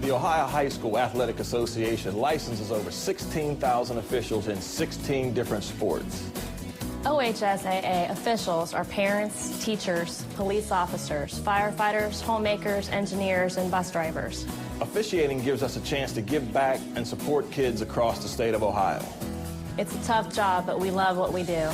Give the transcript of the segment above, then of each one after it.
The Ohio High School Athletic Association licenses over 16,000 officials in 16 different sports. OHSAA officials are parents, teachers, police officers, firefighters, homemakers, engineers, and bus drivers. Officiating gives us a chance to give back and support kids across the state of Ohio. It's a tough job, but we love what we do.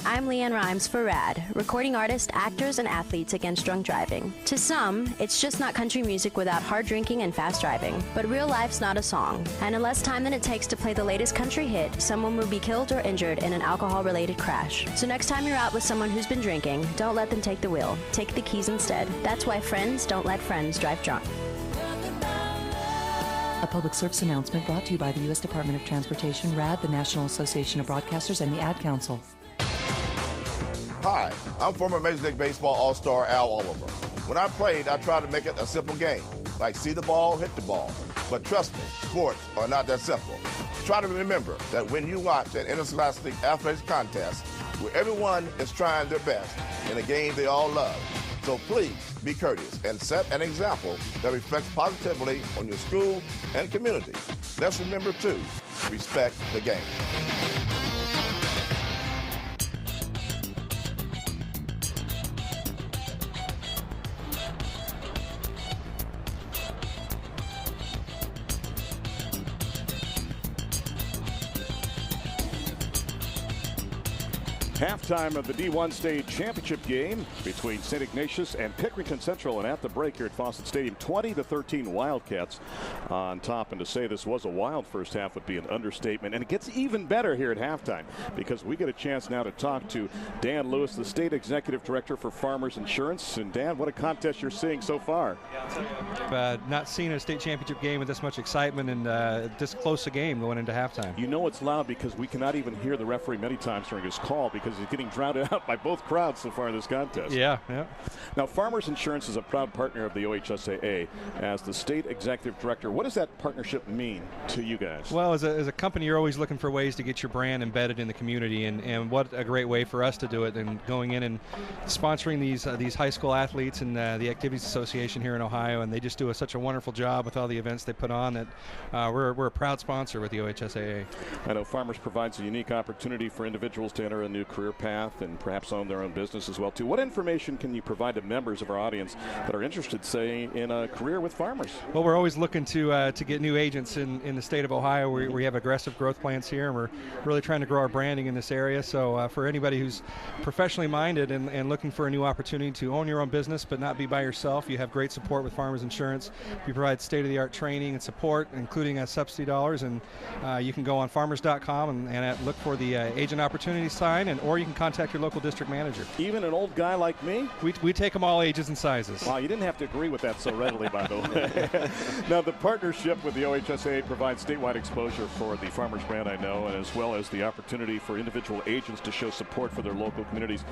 I'm Leanne Rhymes for RAD, recording artists, actors, and athletes against drunk driving. To some, it's just not country music without hard drinking and fast driving. But real life's not a song, and in less time than it takes to play the latest country hit, someone will be killed or injured in an alcohol-related crash. So next time you're out with someone who's been drinking, don't let them take the wheel. Take the keys instead. That's why friends don't let friends drive drunk. A public service announcement brought to you by the U.S. Department of Transportation, RAD, the National Association of Broadcasters, and the Ad Council. Hi, I'm former Major League Baseball All-Star Al Oliver. When I played, I tried to make it a simple game, like see the ball, hit the ball. But trust me, sports are not that simple. Try to remember that when you watch an interscholastic athletics contest where everyone is trying their best in a game they all love. So please be courteous and set an example that reflects positively on your school and community. Let's remember, too, respect the game. Halftime of the D1 State Championship game between St. Ignatius and Pickerington Central, and at the break here at Fawcett Stadium, 20-13 Wildcats on top. And to say this was a wild first half would be an understatement. And it gets even better here at halftime because we get a chance now to talk to Dan Lewis, the State Executive Director for Farmers Insurance. And Dan, what a contest you're seeing so far. I've not seen a state championship game with this much excitement and this close a game going into halftime. You know it's loud because we cannot even hear the referee many times during his call because he's getting drowned out by both crowds so far in this contest. Yeah. Now, Farmers Insurance is a proud partner of the OHSAA. As the State Executive Director, what does that partnership mean to you guys? Well, as a company, you're always looking for ways to get your brand embedded in the community, and what a great way for us to do it, and going in and sponsoring these high school athletes and the Activities Association here in Ohio, and they just do such a wonderful job with all the events they put on that we're a proud sponsor with the OHSAA. I know Farmers provides a unique opportunity for individuals to enter a new career path and perhaps own their own business as well too. What information can you provide to members of our audience that are interested, say, in a career with Farmers? Well, we're always looking to get new agents in the state of Ohio. We have aggressive growth plans here, and we're really trying to grow our branding in this area. So for anybody who's professionally minded and looking for a new opportunity to own your own business but not be by yourself, you have great support with Farmers Insurance. We provide state-of-the-art training and support, including subsidy dollars, and you can go on farmers.com and look for the agent opportunity sign, or you can contact your local district manager. Even an old guy like me? We take them all ages and sizes. Wow, you didn't have to agree with that so readily, by the way. Now, the partnership with the OHSAA provides statewide exposure for the Farmers brand, I know, and as well as the opportunity for individual agents to show support for their local communities.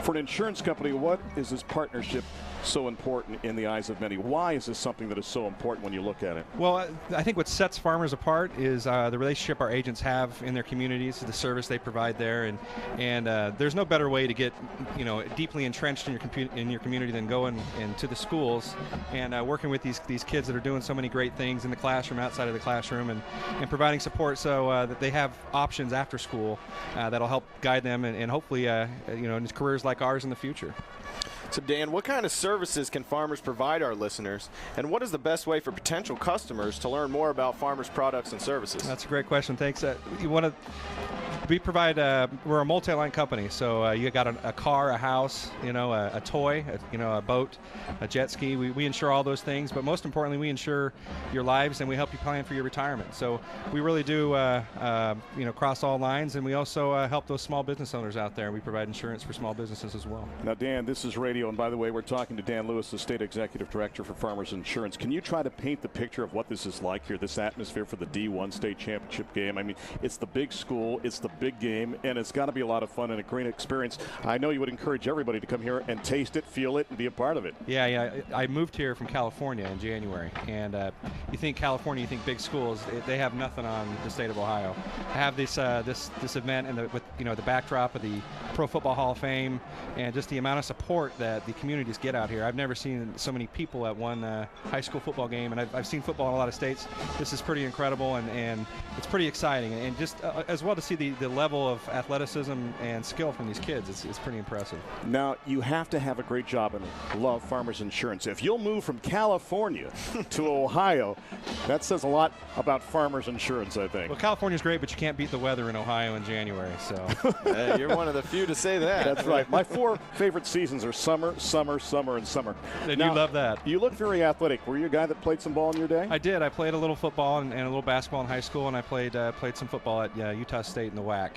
For an insurance company, what is this partnership so important in the eyes of many? Why is this something that is so important when you look at it? Well, I think what sets Farmers apart is the relationship our agents have in their communities, the service they provide there, and there's no better way to get deeply entrenched in your community than going into the schools and working with these kids that are doing so many great things in the classroom, outside of the classroom, and providing support so that they have options after school that'll help guide them and hopefully in careers like ours in the future. So, Dan, what kind of services can Farmers provide our listeners, and what is the best way for potential customers to learn more about Farmers products and services? That's a great question. Thanks. We provide, we're a multi-line company, so you got a car, a house, a toy, a boat, a jet ski. We insure all those things, but most importantly, we insure your lives and we help you plan for your retirement. So we really do, cross all lines, and we also help those small business owners out there. We provide insurance for small businesses as well. Now, Dan, this is radio, and by the way, we're talking to Dan Lewis, the State Executive Director for Farmers Insurance. Can you try to paint the picture of what this is like here, this atmosphere for the D1 State Championship game? I mean, it's the big school, it's the a big game, and it's got to be a lot of fun and a great experience. I know you would encourage everybody to come here and taste it, feel it, and be a part of it. Yeah. I moved here from California in January, and you think California, you think big schools, they have nothing on the state of Ohio. I have this event and with the backdrop of the Pro Football Hall of Fame, and just the amount of support that the communities get out here. I've never seen so many people at one high school football game, and I've seen football in a lot of states. This is pretty incredible, and it's pretty exciting, and just as well to see the level of athleticism and skill from these kids. It's pretty impressive. Now, you have to have a great job and love Farmers Insurance. If you'll move from California to Ohio, that says a lot about Farmers Insurance, I think. Well, California's great, but you can't beat the weather in Ohio in January. So hey, you're one of the few to say that. That's right. My 4 favorite seasons are summer, summer, summer, and summer. And now, you love that. You look very athletic. Were you a guy that played some ball in your day? I did. I played a little football and a little basketball in high school, and I played some football at Utah State in the WAC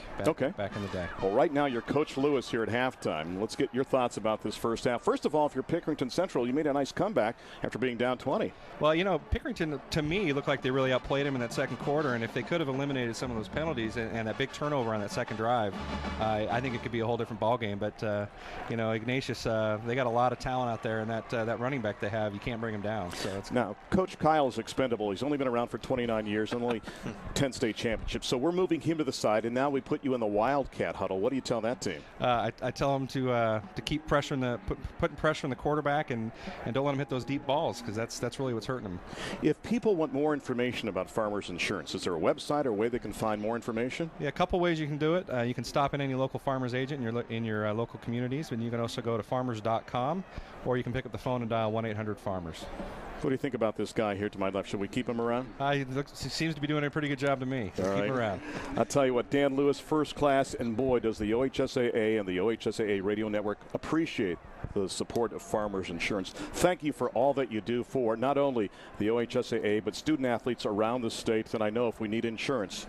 back in the day. Well, right now you're Coach Lewis here at halftime. Let's get your thoughts about this first half. First of all, if you're Pickerington Central, you made a nice comeback after being down 20. Well, Pickerington, to me, looked like they really outplayed him in that second quarter, and if they could have eliminated some of those penalties and that big turnover on that second drive, I think it could be a whole different ball game. But Ignatius, they got a lot of talent out there, and that running back they have, you can't bring him down. So now, Coach Kyle is expendable. He's only been around for 29 years and only 10 state championships. So we're moving him to the side, and now we put you in the Wildcat huddle. What do you tell that team? I tell them to keep pressuring putting pressure on the quarterback and don't let him hit those deep balls, because that's really what's hurting them. If people want more information about Farmers Insurance, is there a website or a way they can find more information? Yeah, a couple ways you can do it. You can stop in any local farmers agent in your local communities, and you can also go to farmers.com, or you can pick up the phone and dial 1-800-FARMERS. What do you think about this guy here to my left? Should we keep him around? He seems to be doing a pretty good job to me. Keep him around. I'll tell you what, Dan Lewis, first class, and boy, does the OHSAA and the OHSAA Radio Network appreciate the support of Farmers Insurance. Thank you for all that you do for not only the OHSAA, but student athletes around the state. And I know if we need insurance,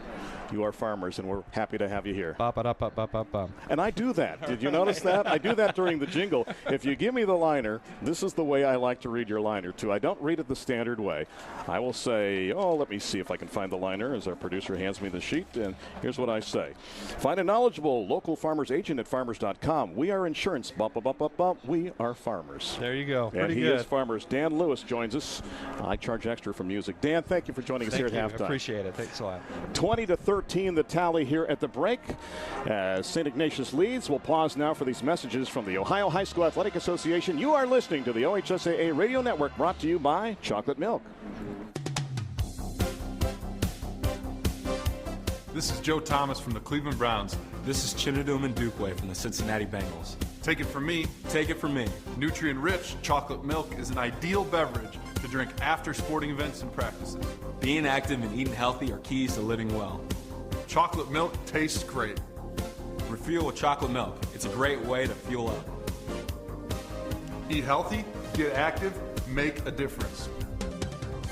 you are Farmers, and we're happy to have you here. And I do that. Did you notice that? I do that during the jingle. If you give me the liner, this is the way I like to read your liner, too. I don't read it the standard way. I will say, let me see if I can find the liner as our producer hands me the sheet. And here's what I say. Find a knowledgeable local farmers agent at farmers.com. We are insurance. Bump, bump, bump, bump. We are Farmers. There you go. Pretty good. Is Farmers. Dan Lewis joins us. I charge extra for music. Dan, thank you for joining us here at halftime. Appreciate it. Thanks a lot. 20-13 the tally here at the break. As St. Ignatius leads, we'll pause now for these messages from the Ohio High School Athletic Association. You are listening to the OHSAA Radio Network, brought to you by Chocolate Milk. This is Joe Thomas from the Cleveland Browns. This is Chinedum and Dupwe from the Cincinnati Bengals. Take it from me, take it from me. Nutrient-rich chocolate milk is an ideal beverage to drink after sporting events and practices. Being active and eating healthy are keys to living well. Chocolate milk tastes great. Refuel with chocolate milk. It's a great way to fuel up. Eat healthy, get active, make a difference.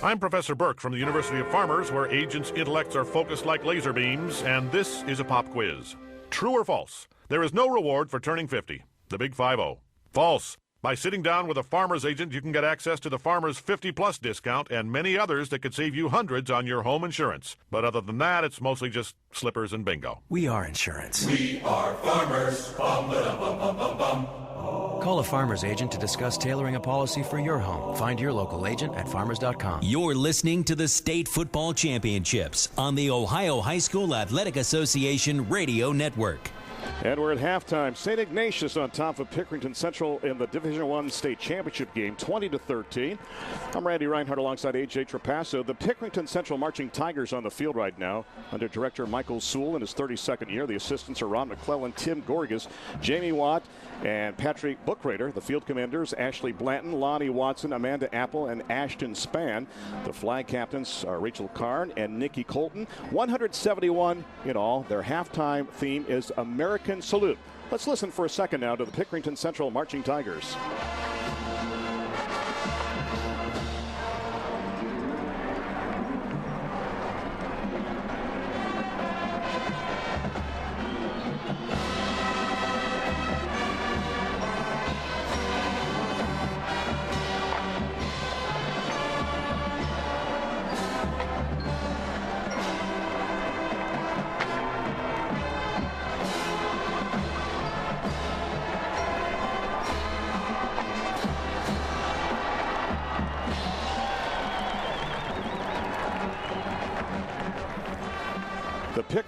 I'm Professor Burke from the University of Farmers, where agents' intellects are focused like laser beams, and this is a pop quiz. True or false? There is no reward for turning 50. The big 5-0. False. By sitting down with a Farmers agent, you can get access to the Farmers 50-plus discount and many others that could save you hundreds on your home insurance. But other than that, it's mostly just slippers and bingo. We are insurance. We are Farmers. Bum, ba, bum, bum, bum, bum. Call a Farmers agent to discuss tailoring a policy for your home. Find your local agent at farmers.com. You're listening to the State Football Championships on the Ohio High School Athletic Association Radio Network. And we're at halftime. St. Ignatius on top of Pickerington Central in the Division I state championship game, 20-13. I'm Randy Rhinehart alongside A.J. Trapasso. The Pickerington Central Marching Tigers on the field right now under director Michael Sewell in his 32nd year. The assistants are Ron McClellan, Tim Gorgas, Jamie Watt, and Patrick Bookrader. The field commanders, Ashley Blanton, Lonnie Watson, Amanda Apple, and Ashton Spann. The flag captains are Rachel Karn and Nikki Colton. 171 in all. Their halftime theme is American Salute. Let's listen for a second now to the Pickerington Central Marching Tigers.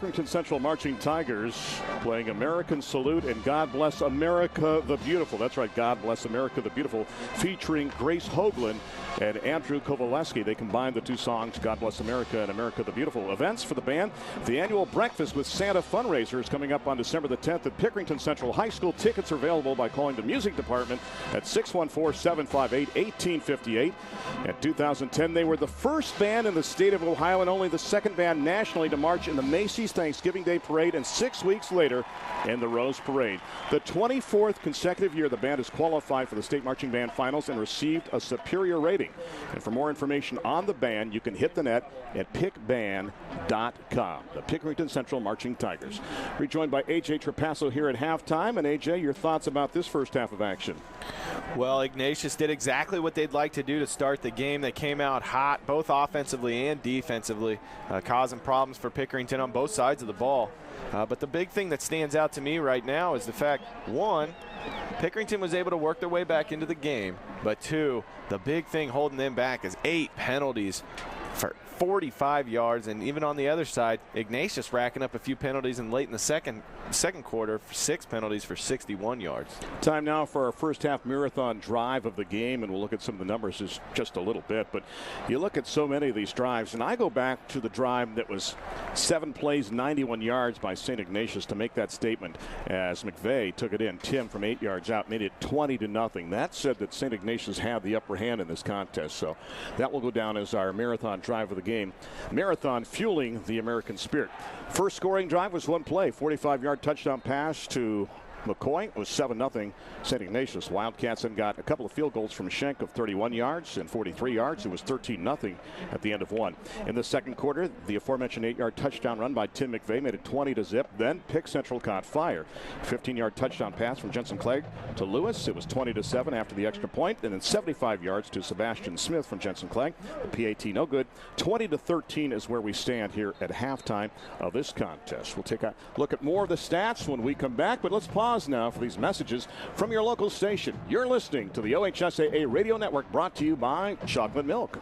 Pickerington Central Marching Tigers playing American Salute and God Bless America the Beautiful. That's right, God Bless America the Beautiful, featuring Grace Hoagland and Andrew Kovaleski. They combined the two songs, God Bless America and America the Beautiful. Events for the band: the annual Breakfast with Santa fundraiser is coming up on December the 10th at Pickerington Central High School. Tickets are available by calling the music department at 614-758-1858. In 2010, they were the first band in the state of Ohio and only the second band nationally to march in the Macy's Thanksgiving Day Parade, and 6 weeks later in the Rose Parade. The 24th consecutive year the band has qualified for the State Marching Band Finals and received a superior rating. And for more information on the band, you can hit the net at pickband.com. The Pickerington Central Marching Tigers. Rejoined by A.J. Trapasso here at halftime. And A.J., your thoughts about this first half of action? Well, Ignatius did exactly what they'd like to do to start the game. They came out hot, both offensively and defensively, causing problems for Pickerington on both sides of the ball. But the big thing that stands out to me right now is the fact, one, Pickerington was able to work their way back into the game, but two, the big thing holding them back is 8 penalties for 45 yards, and even on the other side, Ignatius racking up a few penalties, and late in the second quarter, 6 penalties for 61 yards. Time now for our first half marathon drive of the game, and we'll look at some of the numbers just a little bit. But you look at so many of these drives, and I go back to the drive that was 7 plays, 91 yards by St. Ignatius to make that statement as McVeigh took it in. Tim from 8 yards out made it 20-0. That said that St. Ignatius had the upper hand in this contest, so that will go down as our marathon drive of the game. Marathon fueling the American spirit. First scoring drive was 1 play, 45-yard touchdown pass to McCoy. It was 7-0 St. Ignatius. Wildcats then got a couple of field goals from Schenk of 31 yards and 43 yards. It was 13-0 at the end of one. In the second quarter, the aforementioned 8-yard touchdown run by Tim McVeigh made it 20-0. Then Pick Central caught fire. 15-yard touchdown pass from Jensen Clegg to Lewis. It was 20-7 after the extra point, and then 75 yards to Sebastian Smith from Jensen Clegg. The PAT no good. 20-13 is where we stand here at halftime of this contest. We'll take a look at more of the stats when we come back, but let's pause now for these messages from your local station. You're listening to the OHSAA Radio Network, brought to you by Chocolate Milk.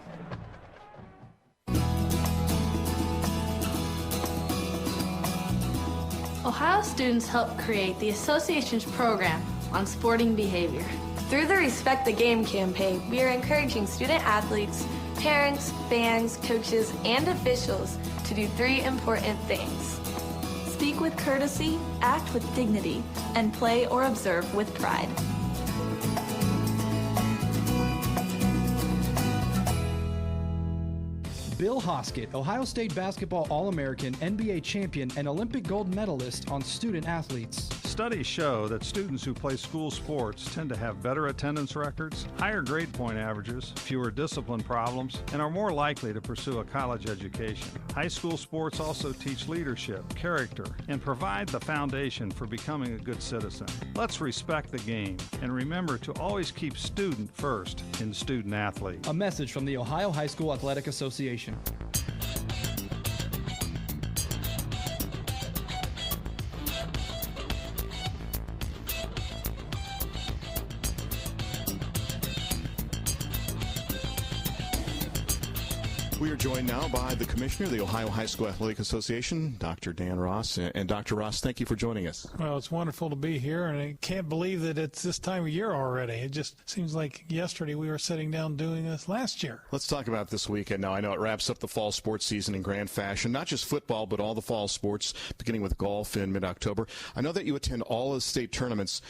Ohio students help create the association's program on sporting behavior. Through the Respect the Game campaign, we are encouraging student athletes, parents, fans, coaches, and officials to do 3 important things. Speak with courtesy, act with dignity, and play or observe with pride. Bill Hoskett, Ohio State basketball All-American, NBA champion, and Olympic gold medalist on student athletes. Studies show that students who play school sports tend to have better attendance records, higher grade point averages, fewer discipline problems, and are more likely to pursue a college education. High school sports also teach leadership, character, and provide the foundation for becoming a good citizen. Let's respect the game and remember to always keep student first in student athlete. A message from the Ohio High School Athletic Association. We are joined now by the Commissioner of the Ohio High School Athletic Association, Dr. Dan Ross. And Dr. Ross, thank you for joining us. Well, it's wonderful to be here, and I can't believe that it's this time of year already. It just seems like yesterday we were sitting down doing this last year. Let's talk about this weekend now. I know it wraps up the fall sports season in grand fashion, not just football, but all the fall sports, beginning with golf in mid-October. I know that you attend all of the state tournaments.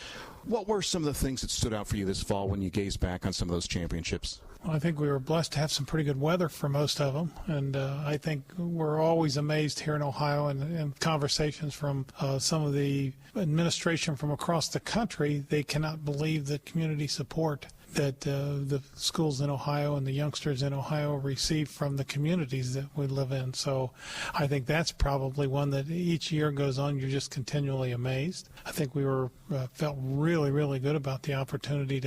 What were some of the things that stood out for you this fall when you gaze back on some of those championships? Well, I think we were blessed to have some pretty good weather for most of them, and I think we're always amazed here in Ohio and conversations from some of the administration from across the country. They cannot believe the community support that the schools in Ohio and the youngsters in Ohio receive from the communities that we live in. So I think that's probably one that each year goes on, you're just continually amazed. I think we were felt really, really good about the opportunity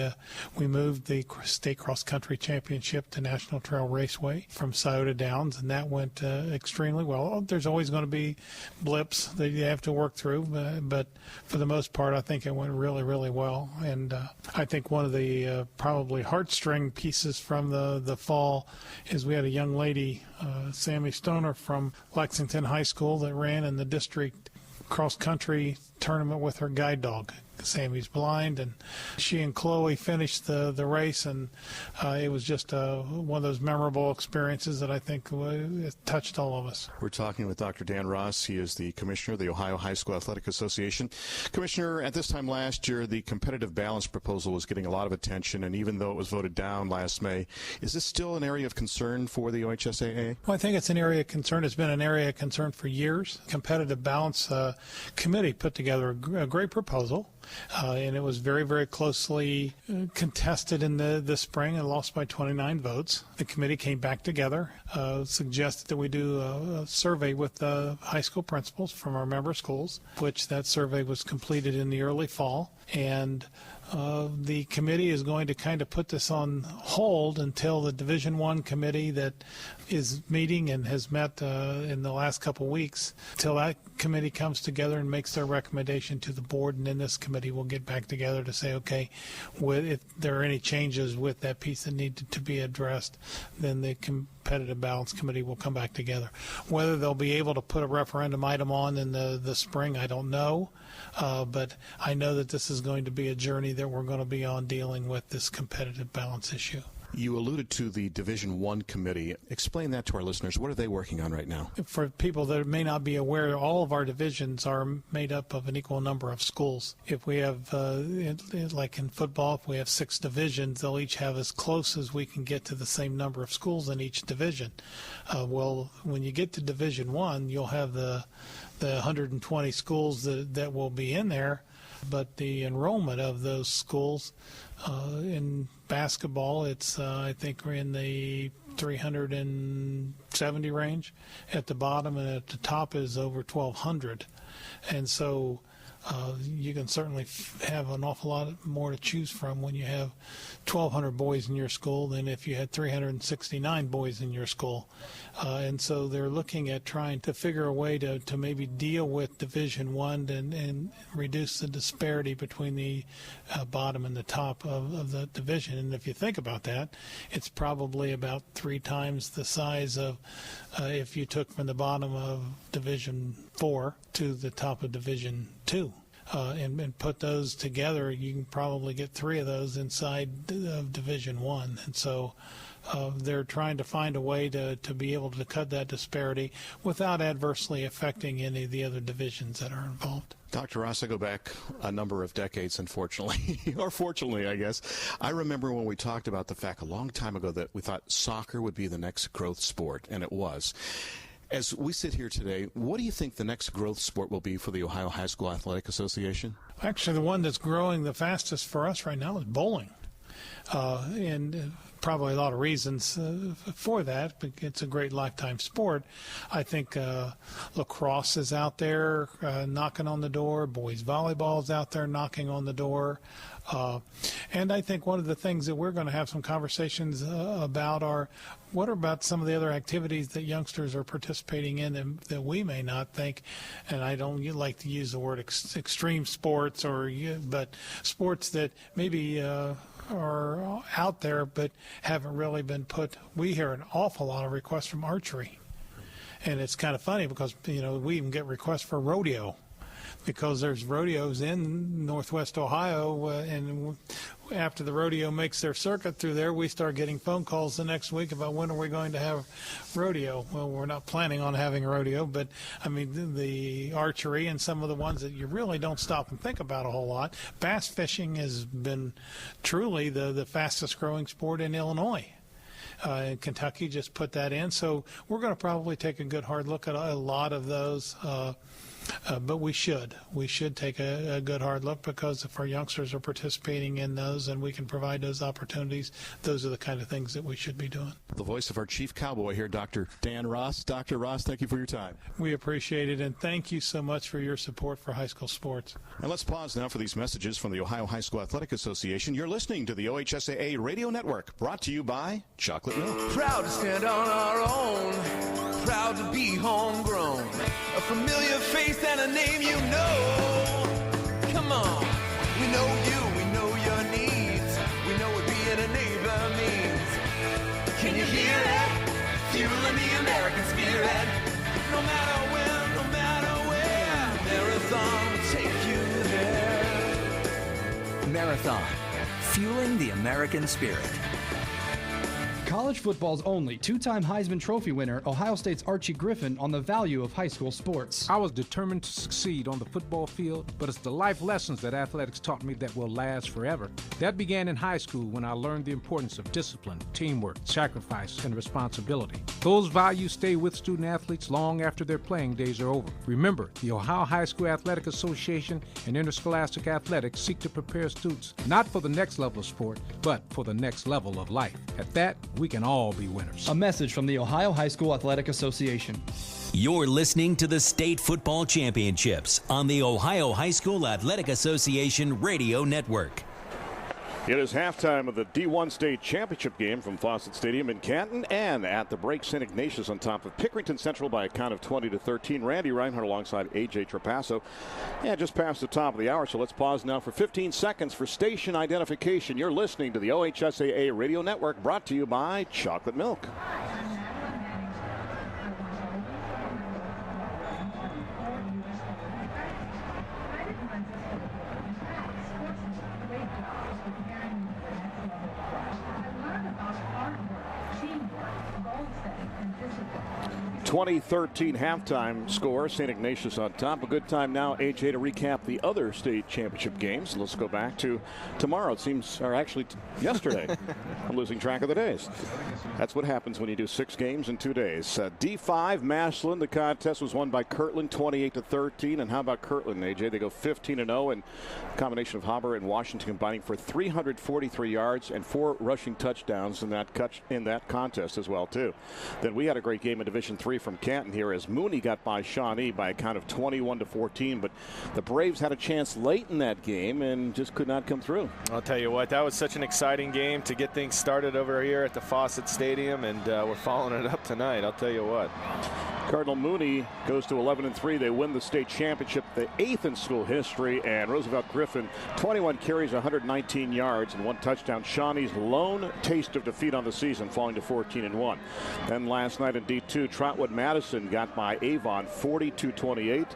we moved the state cross-country championship to National Trail Raceway from Scioto Downs, and that went extremely well. There's always going to be blips that you have to work through, but for the most part, I think it went really, really well. And I think one of the probably heartstring pieces from the fall is we had a young lady, Sammy Stoner from Lexington High School, that ran in the district cross-country tournament with her guide dog. Sammy's blind, and she and Chloe finished the race, and it was just one of those memorable experiences that I think touched all of us. We're talking with Dr. Dan Ross. He is the commissioner of the Ohio High School Athletic Association. Commissioner, at this time last year, the competitive balance proposal was getting a lot of attention, and even though it was voted down last May, is this still an area of concern for the OHSAA? Well, I think it's an area of concern. It's been an area of concern for years. Competitive Balance Committee put together a great proposal. And it was very, very closely contested in the spring and lost by 29 votes. The committee came back together, suggested that we do a survey with the high school principals from our member schools, which that survey was completed in the early fall. And the committee is going to kind of put this on hold until the Division I committee that is meeting and has met in the last couple weeks, until that committee comes together and makes their recommendation to the board, and then this committee will get back together to say, okay, if there are any changes with that piece that need to be addressed, then the Competitive Balance Committee will come back together. Whether they'll be able to put a referendum item on in the spring, I don't know. But I know that this is going to be a journey that we're going to be on dealing with this competitive balance issue. You alluded to the Division I committee. Explain that to our listeners. What are they working on right now? For people that may not be aware, all of our divisions are made up of an equal number of schools. If we have, like in football, if we have 6 divisions, they'll each have as close as we can get to the same number of schools in each division. Well, when you get to Division I, you'll have the 120 schools that will be in there, but the enrollment of those schools in basketball, it's I think we're in the 370 range at the bottom, and at the top is over 1,200. And so you can certainly have an awful lot more to choose from when you have 1,200 boys in your school than if you had 369 boys in your school. And so they're looking at trying to figure a way to maybe deal with Division I and reduce the disparity between the bottom and the top of the division. And if you think about that, it's probably about 3 times the size of if you took from the bottom of Division IV to the top of Division II. And put those together, you can probably get 3 of those inside of Division I. And so they're trying to find a way to be able to cut that disparity without adversely affecting any of the other divisions that are involved. Dr. Ross, I go back a number of decades, unfortunately, or fortunately, I guess. I remember when we talked about the fact a long time ago that we thought soccer would be the next growth sport, and it was. As we sit here today, what do you think the next growth sport will be for the Ohio High School Athletic Association? Actually, the one that's growing the fastest for us right now is bowling. And probably a lot of reasons for that, but it's a great lifetime sport. I think lacrosse is out there knocking on the door. Boys volleyball is out there knocking on the door. And I think one of the things that we're going to have some conversations about are what about some of the other activities that youngsters are participating in that we may not think, and I don't like to use the word extreme sports, but sports that maybe are out there but haven't really been put. We hear an awful lot of requests from archery. And it's kind of funny because, we even get requests for rodeo, because there's rodeos in Northwest Ohio, and after the rodeo makes their circuit through there, we start getting phone calls the next week about when are we going to have rodeo. Well, we're not planning on having rodeo, but I mean the archery and some of the ones that you really don't stop and think about a whole lot. Bass fishing has been truly the fastest growing sport in Illinois. And Kentucky just put that in, so we're going to probably take a good hard look at a lot of those. But we should take a good hard look, because if our youngsters are participating in those and we can provide those opportunities, those are the kind of things that we should be doing. The voice of our chief cowboy here, Dr. Dan Ross. Dr. Ross, thank you for your time. We appreciate it, and thank you so much for your support for high school sports. And let's pause now for these messages from the Ohio High School Athletic Association. You're listening to the OHSAA Radio Network, brought to you by Chocolate Milk. Proud to stand on our own, proud to be homegrown, a familiar face and a name you know. Come on, we know you, we know your needs, we know it being Marathon, fueling the American spirit. College football's only two-time Heisman Trophy winner, Ohio State's Archie Griffin, on the value of high school sports. I was determined to succeed on the football field, but it's the life lessons that athletics taught me that will last forever. That began in high school when I learned the importance of discipline, teamwork, sacrifice, and responsibility. Those values stay with student athletes long after their playing days are over. Remember, the Ohio High School Athletic Association and Interscholastic Athletics seek to prepare students not for the next level of sport, but for the next level of life. At that, we can all be winners. A message from the Ohio High School Athletic Association. You're listening to the State Football Championships on the Ohio High School Athletic Association Radio Network. It is halftime of the D1 State Championship game from Fawcett Stadium in Canton, and at the break, St. Ignatius on top of Pickerington Central by a count of 20-13. Randy Rhinehart alongside A.J. Trapasso. Yeah, just past the top of the hour, so let's pause now for 15 seconds for station identification. You're listening to the OHSAA Radio Network, brought to you by Chocolate Milk. (2013) halftime score. St. Ignatius on top. A good time now, AJ, to recap the other state championship games. Let's go back to tomorrow. It seems, or actually yesterday. I'm losing track of the days. That's what happens when you do 6 games in 2 days. D5 Massillon. The contest was won by Kirtland, 28-13. And how about Kirtland, AJ? They go 15-0, and a combination of Haber and Washington combining for 343 yards and 4 rushing touchdowns in that contest as well too. Then we had a great game in Division 3 from Canton here as Mooney got by Shawnee by a count of 21-14, but the Braves had a chance late in that game and just could not come through. I'll tell you what, that was such an exciting game to get things started over here at the Fawcett Stadium, and we're following it up tonight. I'll tell you what. Cardinal Mooney goes to 11-3. They win the state championship, the 8th in school history, and Roosevelt Griffin, 21 carries, 119 yards, and 1 touchdown. Shawnee's lone taste of defeat on the season, falling to 14-1. Then last night in D2, Trotwood Madison got by Avon 42-28,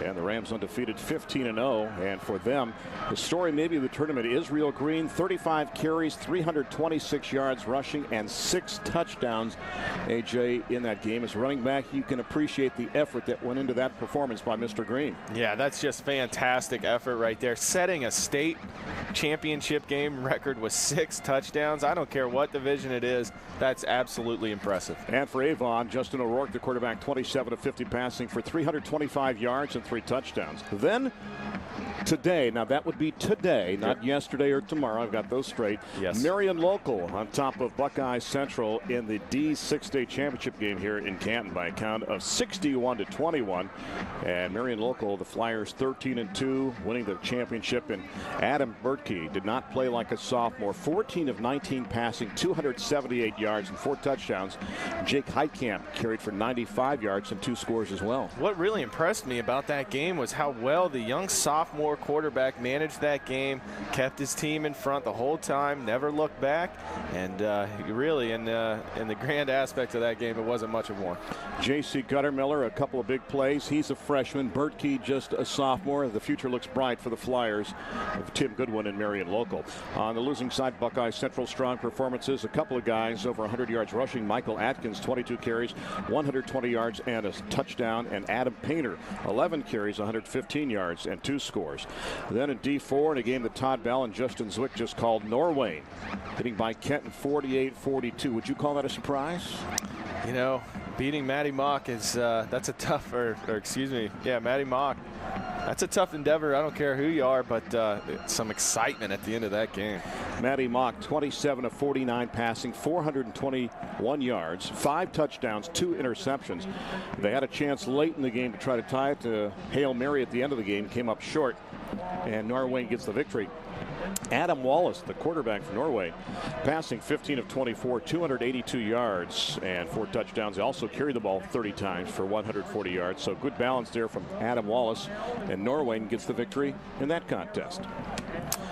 and the Rams undefeated 15-0. And for them, the story maybe of the tournament is Real Green, 35 carries, 326 yards rushing, and 6 touchdowns. AJ, in that game as running back, you can appreciate the effort that went into that performance by Mr. Green. Yeah, that's just fantastic effort right there. Setting a state championship game record with 6 touchdowns. I don't care what division it is. That's absolutely impressive. And for Avon, Justin O'Rourke, the quarterback, 27 of 50 passing for 325 yards and 3 touchdowns. Then today, now that would be today, not yesterday or tomorrow. I've got those straight. Yes. Marion Local on top of Buckeye Central in the D6 state championship game here in Canton by a count of 61-21. And Marion Local, the Flyers, 13-2, winning the championship. And Adam Bertkey did not play like a sophomore. 14 of 19 passing, 278 yards and 4 touchdowns. Jake Heitkamp carried for 95 yards and 2 scores as well. What really impressed me about that game was how well the young sophomore quarterback managed that game, kept his team in front the whole time, never looked back, and really in the grand aspect of that game, it wasn't much of one. J.C. Guttermiller, a couple of big plays. He's a freshman. Bertkey, just a sophomore. The future looks bright for the Flyers of Tim Goodwin and Marion Local. On the losing side, Buckeye Central, strong performances. A couple of guys over 100 yards rushing. Michael Atkins, 22 carries, 120 yards and a touchdown. And Adam Painter, 11 carries, 115 yards and 2 scores. Then in D4, in a game that Todd Bell and Justin Zwick just called Norway, hitting by Canton 48-42. Would you call that a surprise? You know, beating Matty Mock is that's a tough, Matty Mock. That's a tough endeavor. I don't care who you are, but some excitement at the end of that game. Matty Mock, 27 of 49 passing, 421 yards, 5 touchdowns, 2 interceptions. They had a chance late in the game to try to tie it to Hail Mary at the end of the game, came up short, and Norway gets the victory. Adam Wallace, the quarterback for Norway, passing 15 of 24, 282 yards and 4 touchdowns. He also carried the ball 30 times for 140 yards. So good balance there from Adam Wallace, and Norway gets the victory in that contest.